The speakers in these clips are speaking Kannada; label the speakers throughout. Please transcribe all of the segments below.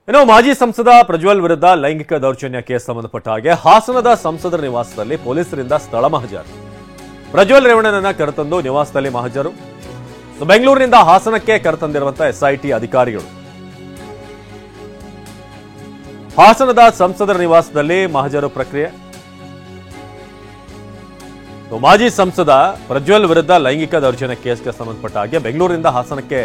Speaker 1: ಇನ್ನು ಮಾಜಿ ಸಂಸದ ಪ್ರಜ್ವಲ್ ವಿರುದ್ಧ ಲೈಂಗಿಕ ದೌರ್ಜನ್ಯ ಕೇಸ್ ಸಂಬಂಧಪಟ್ಟ ಹಾಗೆ ಹಾಸನದ ಸಂಸದರ ನಿವಾಸದಲ್ಲಿ ಪೊಲೀಸರಿಂದ ಸ್ಥಳ ಮಹಜರು. ಪ್ರಜ್ವಲ್ ರೇವಣ್ಣನನ್ನ ಕರೆತಂದು ನಿವಾಸದಲ್ಲಿ ಮಹಜರು. ಬೆಂಗಳೂರಿನಿಂದ ಹಾಸನಕ್ಕೆ ಕರೆತಂದಿರುವಂತಹ ಎಸ್ಐಟಿ ಅಧಿಕಾರಿಗಳು ಹಾಸನದ ಸಂಸದರ ನಿವಾಸದಲ್ಲಿ ಮಹಜರು ಪ್ರಕ್ರಿಯೆ. ಮಾಜಿ ಸಂಸದ ಪ್ರಜ್ವಲ್ ವಿರುದ್ಧ ಲೈಂಗಿಕ ದೌರ್ಜನ್ಯ ಕೇಸ್ಗೆ ಸಂಬಂಧಪಟ್ಟ ಹಾಗೆ ಬೆಂಗಳೂರಿನಿಂದ ಹಾಸನಕ್ಕೆ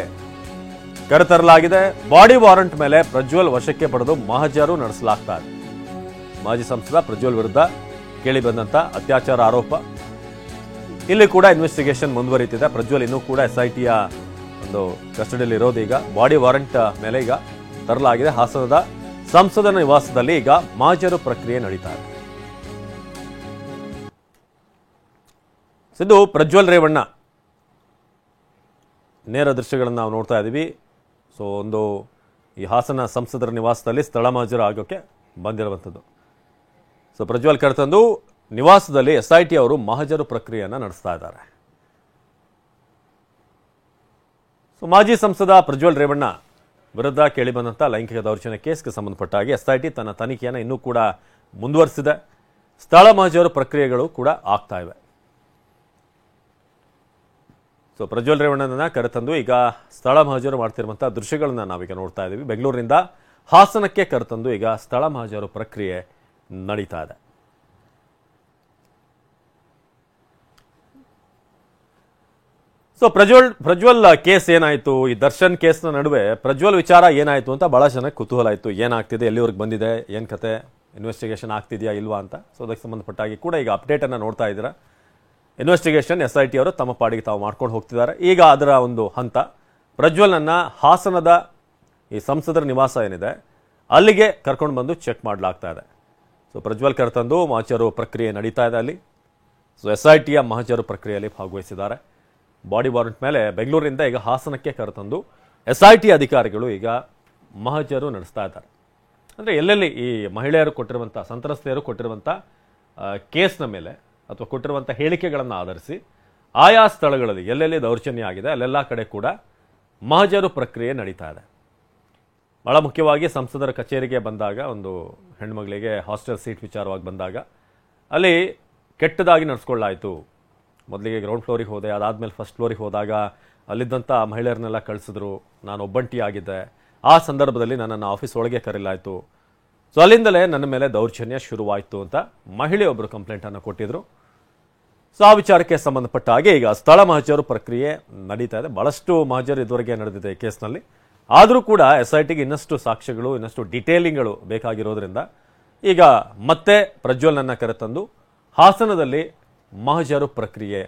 Speaker 1: ಕರೆತರಲಾಗಿದೆ. ಬಾಡಿ ವಾರಂಟ್ ಮೇಲೆ ಪ್ರಜ್ವಲ್ ವಶಕ್ಕೆ ಪಡೆದು ಮಹಜರು ನಡೆಸಲಾಗ್ತಾ ಇದೆ. ಮಾಜಿ ಸಂಸದ ಪ್ರಜ್ವಲ್ ವಿರುದ್ಧ ಕೇಳಿಬಂದಂತ ಅತ್ಯಾಚಾರ ಆರೋಪ, ಇಲ್ಲಿ ಕೂಡ ಇನ್ವೆಸ್ಟಿಗೇಷನ್ ಮುಂದುವರಿಯುತ್ತಿದೆ. ಪ್ರಜ್ವಲ್ ಇನ್ನೂ ಕೂಡ ಎಸ್ಐಟಿಯ ಒಂದು ಕಸ್ಟಡಿಯಲ್ಲಿ ಇರೋದು. ಈಗ ಬಾಡಿ ವಾರಂಟ್ ಮೇಲೆ ಈಗ ತರಲಾಗಿದೆ. ಹಾಸನದ ಸಂಸದರ ನಿವಾಸದಲ್ಲಿ ಈಗ ಮಹಜರು ಪ್ರಕ್ರಿಯೆ ನಡೀತಾ ಇದೆ. ಸಿದ್ದು, ಪ್ರಜ್ವಲ್ ರೇವಣ್ಣ ನೇರ ದೃಶ್ಯಗಳನ್ನು ನಾವು ನೋಡ್ತಾ ಇದ್ದೀವಿ. ಸೊ ಒಂದು ಈ ಹಾಸನ ಸಂಸದರ ನಿವಾಸದಲ್ಲಿ ಸ್ಥಳ ಮಹಜರು ಆಗೋಕ್ಕೆ ಬಂದಿರುವಂಥದ್ದು. ಸೊ ಪ್ರಜ್ವಲ್ ಕರೆತಂದು ನಿವಾಸದಲ್ಲಿ ಎಸ್ಐಟಿ ಅವರು ಮಹಜರು ಪ್ರಕ್ರಿಯೆಯನ್ನು ನಡೆಸ್ತಾ ಇದ್ದಾರೆ. ಸೊ ಮಾಜಿ ಸಂಸದ ಪ್ರಜ್ವಲ್ ರೇವಣ್ಣ ವಿರುದ್ಧ ಕೇಳಿಬಂದಂಥ ಲೈಂಗಿಕ ದೌರ್ಜನ್ಯ ಕೇಸ್ಗೆ ಸಂಬಂಧಪಟ್ಟ ಹಾಗೆ ಎಸ್ಐಟಿ ತನ್ನ ತನಿಖೆಯನ್ನು ಇನ್ನೂ ಕೂಡ ಮುಂದುವರಿಸಿದೆ. ಸ್ಥಳ ಮಹಜರು ಪ್ರಕ್ರಿಯೆಗಳು ಕೂಡ ಆಗ್ತಾ ಇವೆ. ಸೊ ಪ್ರಜ್ವಲ್ ರೇವಣ್ಣನನ್ನ ಕರೆತಂದು ಈಗ ಸ್ಥಳ ಮಹಜರು ಮಾಡ್ತಿರುವಂತಹ ದೃಶ್ಯಗಳನ್ನ ನಾವೀಗ ನೋಡ್ತಾ ಇದ್ದೀವಿ. ಬೆಂಗಳೂರಿನಿಂದ ಹಾಸನಕ್ಕೆ ಕರೆತಂದು ಈಗ ಸ್ಥಳ ಮಹಜರು ಪ್ರಕ್ರಿಯೆ ನಡೀತಾ ಇದೆ. ಸೊ ಪ್ರಜ್ವಲ್ ಕೇಸ್ ಏನಾಯ್ತು, ಈ ದರ್ಶನ್ ಕೇಸ್ನ ನಡುವೆ ಪ್ರಜ್ವಲ್ ವಿಚಾರ ಏನಾಯ್ತು ಅಂತ ಬಹಳ ಜನಕ್ಕೆ ಕುತೂಹಲ ಇತ್ತು. ಏನಾಗ್ತಿದೆ, ಎಲ್ಲಿವರೆಗೆ ಬಂದಿದೆ, ಏನ್ ಕತೆ, ಇನ್ವೆಸ್ಟಿಗೇಷನ್ ಆಗ್ತಿದೆಯಾ ಇಲ್ವಾ ಅಂತ. ಸೊ ಅದಕ್ಕೆ ಸಂಬಂಧಪಟ್ಟಾಗಿ ಕೂಡ ಈಗ ಅಪ್ಡೇಟ್ ಅನ್ನ ನೋಡ್ತಾ ಇದ್ದೀರಾ. ಇನ್ವೆಸ್ಟಿಗೇಷನ್ ಎಸ್ಐಟಿ ಅವರು ತಮ್ಮ ಪಾಡಿಗೆ ತಾವು ಮಾಡ್ಕೊಂಡು ಹೋಗ್ತಿದ್ದಾರೆ. ಈಗ ಅದರ ಒಂದು ಹಂತ, ಪ್ರಜ್ವಲ್ನನ್ನ ಹಾಸನದ ಈ ಸಂಸದರ ನಿವಾಸ ಏನಿದೆ ಅಲ್ಲಿಗೆ ಕರ್ಕೊಂಡು ಬಂದು ಚೆಕ್ ಮಾಡಲಾಗ್ತಾ ಇದೆ. ಸೊ ಪ್ರಜ್ವಲ್ ಕರೆತಂದು ಮಹಜರು ಪ್ರಕ್ರಿಯೆ ನಡೀತಾ ಇದೆ ಅಲ್ಲಿ. ಸೊ ಎಸ್ಐಟಿಯ ಮಹಜರು ಪ್ರಕ್ರಿಯೆಯಲ್ಲಿ ಭಾಗವಹಿಸಿದ್ದಾರೆ. ಬಾಡಿ ವಾರಂಟ್ ಮೇಲೆ ಬೆಂಗಳೂರಿನಿಂದ ಈಗ ಹಾಸನಕ್ಕೆ ಕರೆತಂದು ಎಸ್ಐಟಿ ಅಧಿಕಾರಿಗಳು ಈಗ ಮಹಜರು ನಡೆಸ್ತಾ ಇದ್ದಾರೆ. ಅಂದರೆ ಎಲ್ಲೆಲ್ಲಿ ಈ ಮಹಿಳೆಯರು ಕೊಟ್ಟಿರುವಂಥ, ಸಂತ್ರಸ್ತೆಯರು ಕೊಟ್ಟಿರುವಂಥ ಕೇಸ್ನ ಮೇಲೆ ಅಥವಾ ಕೊಟ್ಟಿರುವಂಥ ಹೇಳಿಕೆಗಳನ್ನು ಆಧರಿಸಿ ಆಯಾ ಸ್ಥಳಗಳಲ್ಲಿ ಎಲ್ಲೆಲ್ಲಿ ದೌರ್ಜನ್ಯ ಆಗಿದೆ ಅಲ್ಲೆಲ್ಲ ಕಡೆ ಕೂಡ ಮಹಜರು ಪ್ರಕ್ರಿಯೆ ನಡೀತಾ ಇದೆ. ಬಹಳ ಮುಖ್ಯವಾಗಿ ಸಂಸದರ ಕಚೇರಿಗೆ ಬಂದಾಗ, ಒಂದು ಹೆಣ್ಮಗಳಿಗೆ ಹಾಸ್ಟೆಲ್ ಸೀಟ್ ವಿಚಾರವಾಗಿ ಬಂದಾಗ ಅಲ್ಲಿ ಕೆಟ್ಟದಾಗಿ ನಡೆಸ್ಕೊಳ್ಳಾಯಿತು. ಮೊದಲಿಗೆ ಗ್ರೌಂಡ್ ಫ್ಲೋರಿಗೆ ಹೋದೆ, ಅದಾದಮೇಲೆ ಫಸ್ಟ್ ಫ್ಲೋರಿಗೆ ಹೋದಾಗ ಅಲ್ಲಿದ್ದಂಥ ಮಹಿಳೆಯರನ್ನೆಲ್ಲ ಕಳಿಸಿದ್ರು. ನಾನು ಒಬ್ಬಂಟಿ ಆಗಿದ್ದೆ. ಆ ಸಂದರ್ಭದಲ್ಲಿ ನನ್ನನ್ನು ಆಫೀಸ್ ಒಳಗೆ ಕರೆಯಲಾಯಿತು. ಸೊ ಅಲ್ಲಿಂದಲೇ ನನ್ನ ಮೇಲೆ ದೌರ್ಜನ್ಯ ಶುರುವಾಯಿತು ಅಂತ ಮಹಿಳೆಯೊಬ್ಬರು ಕಂಪ್ಲೇಂಟನ್ನು ಕೊಟ್ಟಿದ್ರು. ಸೊ ಆ ವಿಚಾರಕ್ಕೆ ಸಂಬಂಧಪಟ್ಟ ಹಾಗೆ ಈಗ ಸ್ಥಳ ಮಹಜರು ಪ್ರಕ್ರಿಯೆ ನಡೀತಾ ಇದೆ. ಬಹಳಷ್ಟು ಮಹಜರು ಇದುವರೆಗೆ ನಡೆದಿದೆ ಈ ಕೇಸ್ನಲ್ಲಿ. ಆದರೂ ಕೂಡ ಎಸ್ಐಟಿಗೆ ಇನ್ನಷ್ಟು ಸಾಕ್ಷ್ಯಗಳು, ಇನ್ನಷ್ಟು ಡಿಟೇಲಿಂಗ್ಗಳು ಬೇಕಾಗಿರೋದ್ರಿಂದ ಈಗ ಮತ್ತೆ ಪ್ರಜ್ವಲ್ನನ್ನ ಕರೆತಂದು ಹಾಸನದಲ್ಲಿ ಮಹಜರು ಪ್ರಕ್ರಿಯೆ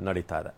Speaker 1: ನಡೀತಾ ಇದೆ.